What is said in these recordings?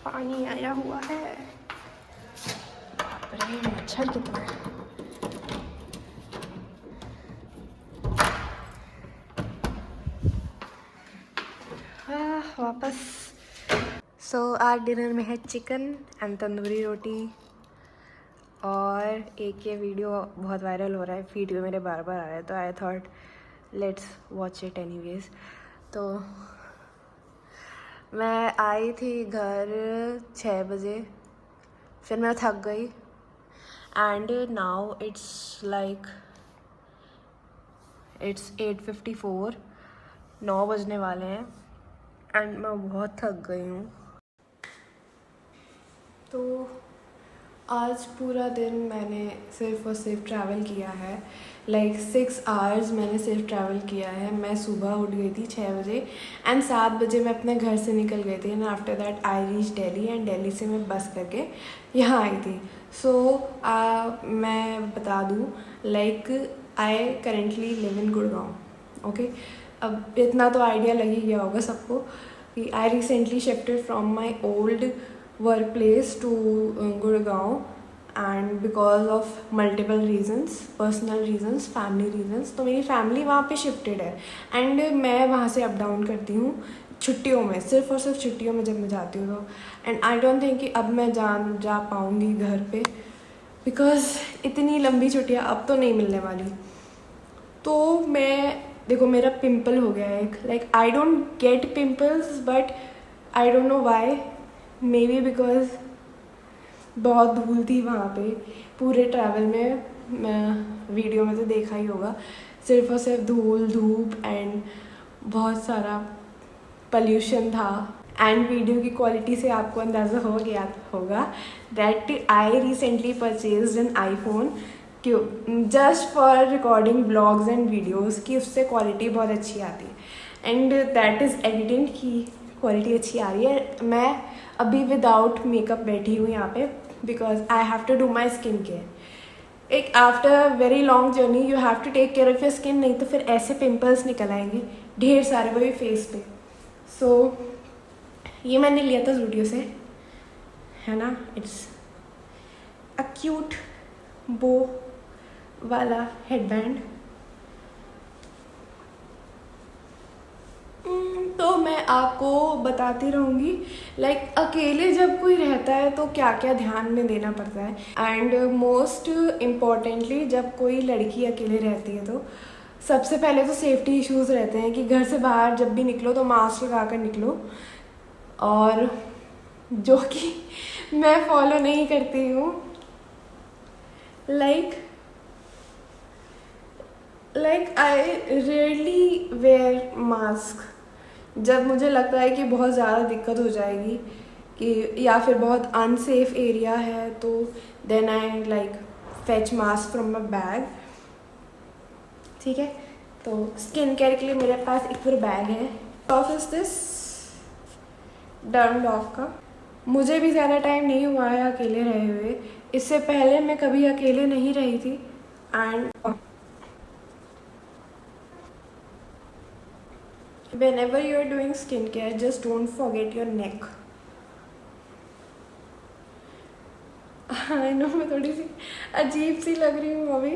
पानी आया हुआ है। अरे मच्छर कितना है। वापस। आज डिनर में है चिकन एंड तंदूरी रोटी, और एक ये वीडियो बहुत वायरल हो रहा है, फीड में मेरे बार बार आ रहा है, तो I thought let's watch it anyways. तो मैं आई थी घर 6 बजे, फिर मैं थक गई एंड नाउ इट्स 8:54, 9 बजने वाले हैं एंड मैं बहुत थक गई हूँ। तो आज पूरा दिन मैंने सिर्फ और सिर्फ ट्रैवल किया है, 6 आवर्स मैंने सिर्फ ट्रैवल किया है। मैं सुबह उठ गई थी 6 बजे एंड 7 बजे मैं अपने घर से निकल गई थी and after that I reach Delhi and Delhi से मैं बस करके यहाँ आई थी। मैं बता दूँ, आई currently live in Gurgaon. Okay, अब इतना तो आइडिया लग ही गया होगा सबको कि I recently shifted from my old workplace to Gurgaon and because of multiple reasons, personal reasons, family reasons. तो मेरी फैमिली वहाँ पे शिफ्टेड है एंड मैं वहाँ से अप डाउन करती हूँ छुट्टियों में, सिर्फ और सिर्फ छुट्टियों में जब मैं जाती हूँ तो। एंड आई डोंट थिंक कि अब मैं जा पाऊँगी घर पे, बिकॉज इतनी लंबी छुट्टियाँ अब तो नहीं मिलने वाली। तो देखो मेरा पिंपल हो गया है एक, I don't get pimples but I don't know why, may be because बहुत धूल थी वहाँ पे पूरे ट्रैवल में। मैं वीडियो में तो देखा ही होगा, सिर्फ और सिर्फ धूल धूप एंड बहुत सारा पॉल्यूशन था। एंड वीडियो की क्वालिटी से आपको अंदाज़ा हो गया होगा that I recently purchased an iPhone, क्यों, just for recording vlogs and videos की उससे क्वालिटी बहुत अच्छी आती है एंड दैट इज़ एविडेंट की क्वालिटी अच्छी आ रही है। मैं अभी विदाउट मेकअप बैठी हूँ यहाँ पे because I have to do my skin care. एक after very long journey you have to take care of your skin, नहीं तो फिर ऐसे पिंपल्स निकल आएंगे ढेर सारे, वो भी फेस पे। सो ये मैंने लिया था ज़ूडियो से, है ना। इट्स अ क्यूट बो वाला हेडबैंड। तो मैं आपको बताती रहूँगी लाइक अकेले जब कोई रहता है तो क्या क्या ध्यान में देना पड़ता है। एंड मोस्ट इम्पॉर्टेंटली जब कोई लड़की अकेले रहती है तो सबसे पहले तो सेफ्टी इश्यूज़ रहते हैं कि घर से बाहर जब भी निकलो तो मास्क लगा कर निकलो, और जो कि मैं फॉलो नहीं करती हूँ। Like I rarely wear mask जब मुझे लगता है कि बहुत ज़्यादा दिक्कत हो जाएगी कि या फिर बहुत अनसेफ एरिया है, तो then I like fetch mask from my bag. ठीक है, तो स्किन केयर के लिए मेरे पास एक पूरा बैग है। ऑफ इज दिस डर्म डॉग का। मुझे भी ज़्यादा टाइम नहीं हुआ है अकेले रहे हुए, इससे पहले मैं कभी अकेले नहीं रही थी। And whenever you are doing skincare just don't forget your neck. I know मैं थोड़ी सी अजीब सी लग रही हूँ अभी,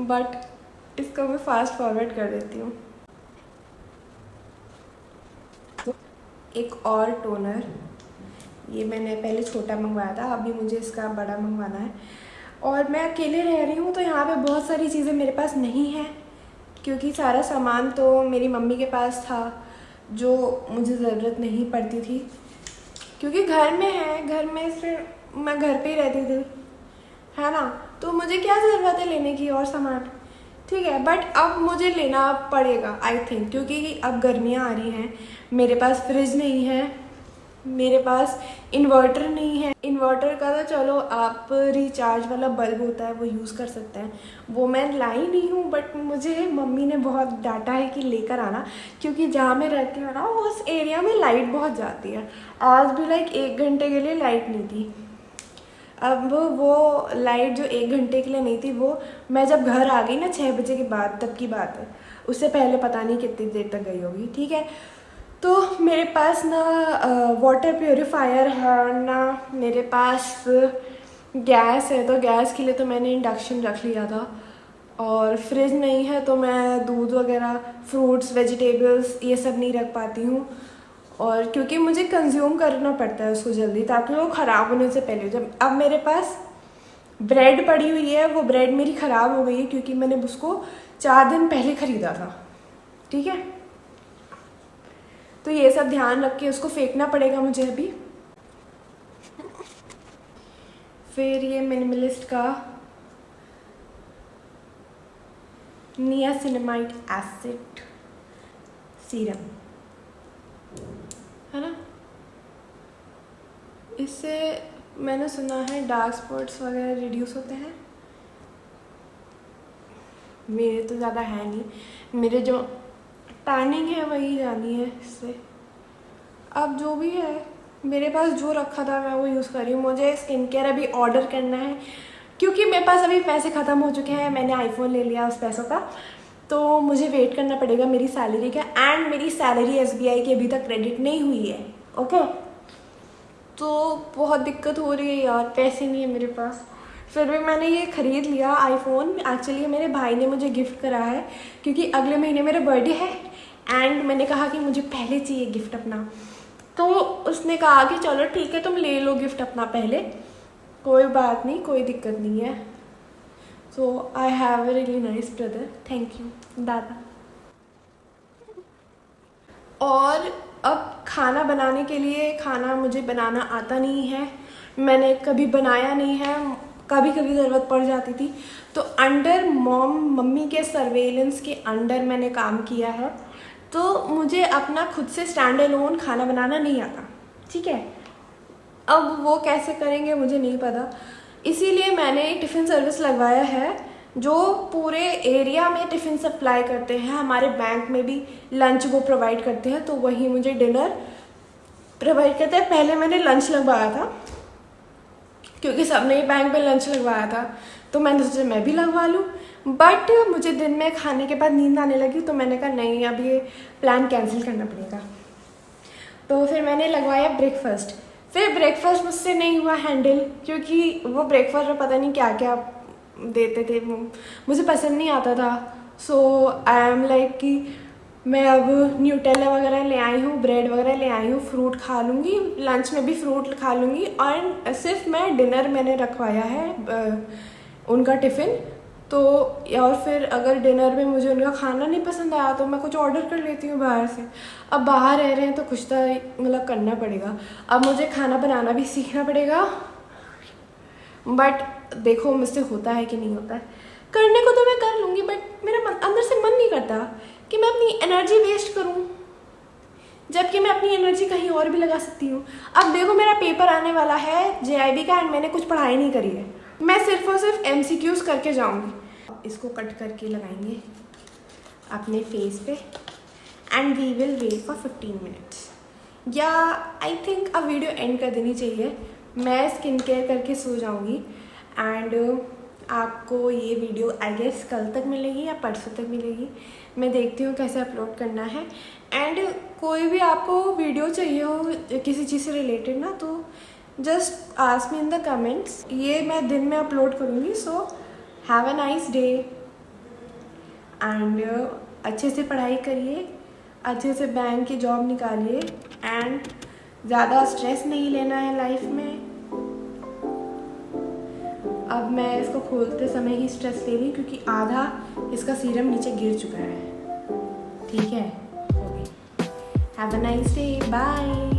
बट इसको मैं फास्ट फॉरवर्ड कर देती हूँ। एक और टोनर, ये मैंने पहले छोटा मंगवाया था, अभी मुझे इसका बड़ा मंगवाना है। और मैं अकेले रह रही हूँ तो यहाँ पे बहुत सारी चीज़ें मेरे पास नहीं है, क्योंकि सारा सामान तो मेरी मम्मी के पास था जो मुझे ज़रूरत नहीं पड़ती थी, क्योंकि घर में है, घर में फिर मैं घर पे ही रहती थी, है ना, तो मुझे क्या ज़रूरत है लेने की और सामान। ठीक है, बट अब मुझे लेना पड़ेगा आई थिंक, क्योंकि अब गर्मियाँ आ रही हैं। मेरे पास फ्रिज नहीं है, मेरे पास इन्वर्टर नहीं है। इन्वर्टर का तो चलो आप रिचार्ज वाला बल्ब होता है वो यूज़ कर सकते हैं, वो मैं लाई नहीं हूँ, बट मुझे मम्मी ने बहुत डांटा है कि लेकर आना, क्योंकि जहाँ मैं रहती हूँ ना उस एरिया में लाइट बहुत जाती है। आज भी लाइक 1 घंटे के लिए लाइट नहीं थी। अब वो लाइट जो 1 घंटे के लिए नहीं थी, वो मैं जब घर आ गई ना 6 बजे के बाद, तब की बात है, उससे पहले पता नहीं कितनी देर तक गई होगी। ठीक है, तो मेरे पास ना वाटर प्योरीफायर है ना मेरे पास गैस है, तो गैस के लिए तो मैंने इंडक्शन रख लिया था। और फ्रिज नहीं है तो मैं दूध वगैरह, फ्रूट्स, वेजिटेबल्स ये सब नहीं रख पाती हूँ, और क्योंकि मुझे कंज्यूम करना पड़ता है उसको जल्दी, ताकि वो ख़राब होने से पहले। जब अब मेरे पास ब्रेड पड़ी हुई है, वो ब्रेड मेरी ख़राब हो गई है क्योंकि मैंने उसको 4 दिन पहले ख़रीदा था। ठीक है, तो ये सब ध्यान रख के उसको फेंकना पड़ेगा मुझे अभी। फिर ये मिनिमलिस्ट का नियासिनामाइड एसिड सीरम है ना, इससे मैंने सुना है डार्क स्पॉट्स वगैरह रिड्यूस होते हैं। मेरे तो ज़्यादा है नहीं, मेरे जो टैनिंग है वही जानी है इससे। अब जो भी है मेरे पास जो रखा था मैं वो यूज़ कर रही हूँ। मुझे स्किन केयर अभी ऑर्डर करना है क्योंकि मेरे पास अभी पैसे ख़त्म हो चुके हैं, मैंने आईफोन ले लिया उस पैसों का, तो मुझे वेट करना पड़ेगा मेरी सैलरी का। एंड मेरी सैलरी SBI की अभी तक क्रेडिट नहीं हुई है। ओके, तो बहुत दिक्कत हो रही है यार, पैसे नहीं है मेरे पास। फिर भी मैंने ये ख़रीद लिया आईफोन। एक्चुअली मेरे भाई ने मुझे गिफ्ट करा है क्योंकि अगले महीने मेरा बर्थडे है, एंड मैंने कहा कि मुझे पहले चाहिए गिफ्ट अपना, तो उसने कहा कि चलो ठीक है तुम ले लो गिफ्ट अपना पहले, कोई बात नहीं, कोई दिक्कत नहीं है। So I have a really nice brother, thank you दादा। और अब खाना बनाने के लिए, खाना मुझे बनाना आता नहीं है, मैंने कभी बनाया नहीं है, कभी कभी ज़रूरत पड़ जाती थी तो अंडर मम्मी के सर्वेलेंस के अंडर मैंने काम किया है, तो मुझे अपना खुद से स्टैंड अलोन खाना बनाना नहीं आता, ठीक है। अब वो कैसे करेंगे मुझे नहीं पता, इसीलिए मैंने एक टिफ़िन सर्विस लगवाया है जो पूरे एरिया में टिफ़िन सप्लाई करते हैं। हमारे बैंक में भी लंच वो प्रोवाइड करते हैं, तो वही मुझे डिनर प्रोवाइड करते हैं। पहले मैंने लंच लगवाया था क्योंकि सबने ही बैंक में लंच लगवाया था, तो मैंने सोचा मैं भी लगवा लूँ, बट मुझे दिन में खाने के बाद नींद आने लगी, तो मैंने कहा नहीं, अब ये प्लान कैंसिल करना पड़ेगा। तो फिर मैंने लगवाया ब्रेकफास्ट। फिर ब्रेकफास्ट मुझसे नहीं हुआ हैंडल, क्योंकि वो ब्रेकफास्ट में पता नहीं क्या क्या देते थे, मुझे पसंद नहीं आता था। सो आई एम लाइक कि मैं अब न्यूटेला वगैरह ले आई हूँ, ब्रेड वगैरह ले आई हूँ, फ्रूट खा लूँगी, लंच में भी फ्रूट खा लूँगी, और सिर्फ मैं डिनर मैंने रखवाया है उनका टिफ़िन। तो और फिर अगर डिनर में मुझे उनका खाना नहीं पसंद आया तो मैं कुछ ऑर्डर कर लेती हूँ बाहर से। अब बाहर रह रहे हैं तो कुछ तो मतलब करना पड़ेगा, अब मुझे खाना बनाना भी सीखना पड़ेगा। बट देखो मुझसे होता है कि नहीं होता है, करने को तो मैं कर लूँगी, बट मेरा अंदर से मन नहीं करता कि मैं अपनी एनर्जी वेस्ट करूँ, जबकि मैं अपनी एनर्जी कहीं और भी लगा सकती हूँ। अब देखो मेरा पेपर आने वाला है JIB का, एंड मैंने कुछ पढ़ाई नहीं करी है, मैं सिर्फ और सिर्फ MCQs करके जाऊँगी। इसको कट करके लगाएंगे अपने फेस पे, and we will wait for 15 minutes, या आई थिंक अब वीडियो एंड कर देनी चाहिए। मैं स्किन केयर करके सो जाऊँगी, एंड आपको ये वीडियो आई गेस कल तक मिलेगी या परसों तक मिलेगी, मैं देखती हूँ कैसे अपलोड करना है। एंड कोई भी आपको वीडियो चाहिए हो किसी चीज़ से रिलेटेड ना, तो just ask me in the comments, ये मैं दिन में अपलोड करूँगी। So have a nice day, and अच्छे से पढ़ाई करिए, अच्छे से बैंक की जॉब निकालिए, एंड ज़्यादा स्ट्रेस नहीं लेना है लाइफ में। अब मैं इसको खोलते समय ही स्ट्रेस ले रही क्योंकि आधा इसका सीरम नीचे गिर चुका है, ठीक है। Have a nice day, bye.